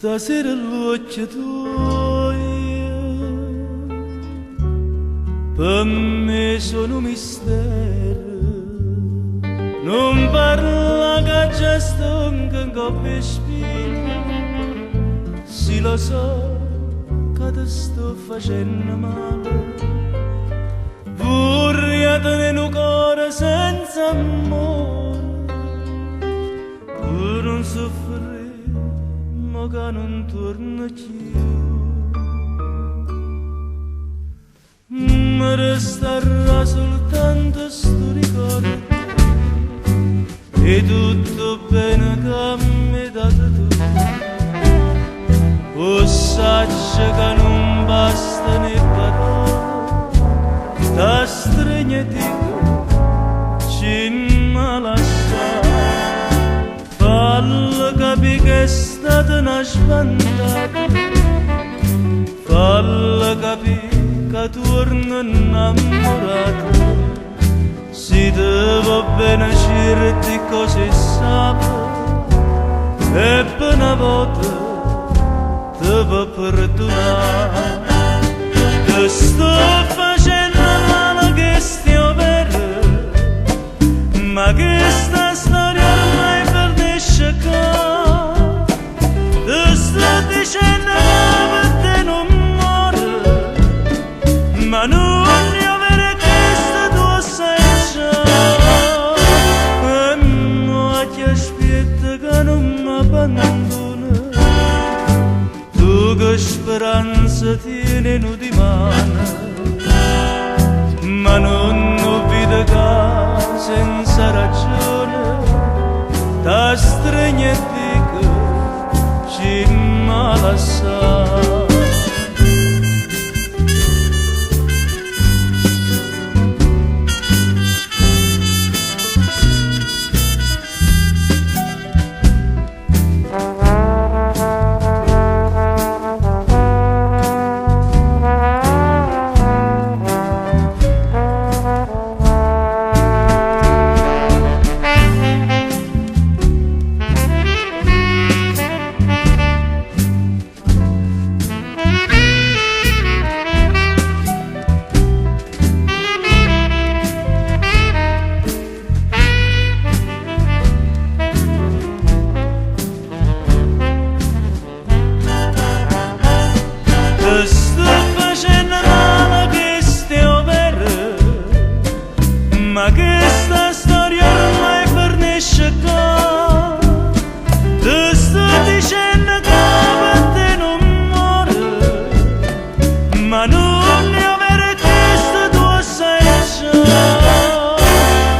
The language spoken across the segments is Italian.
Stasera l'occhio tuoi per me sono un mistero. Non parla che già sto in coppia spina. Sì, lo so che ti sto facendo male. Vorrei tenere un cuore senza amore, per non soffrire, ma che non torna più. Mi resterà soltanto sto ricordo e tutto bene che mi hai dato tu. O saggio che non basta né parole, da stregna dico ci malassa. Fallo capire che è stata una spantata, fallo capire che torno innamorato. Si te va bene certi cose sape, e per una volta te va perdonare. Te sto facendo male che stiamo vero, ma che sta storia ormai finisce qua. Te sto dicendo che per te non muore, ma non io vero che sta tu sai già. E mo ti aspetta che non mi abbandona, tu che speranza tieni nu di mano, ma non vede che senza ragione da stregna e dico ci malassa. Te sto facendo male che stiamo vero, ma che sta storia ormai finisce qua. Te sto dicendo che per te non muore, ma non è vero che sta tu sai già.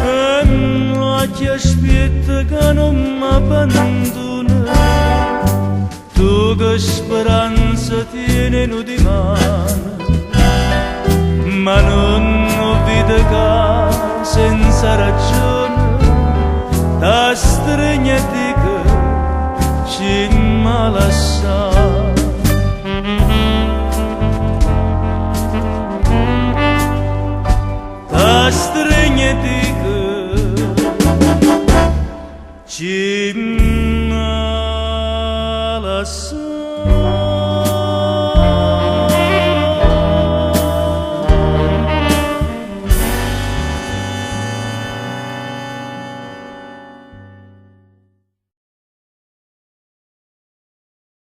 E mo ti aspetta che non mi abbandona, tu che speranza tieni nu di mano, ma non vede che senza ragione da stregna e dico ci malassa. Da stregna e dico ci malassa.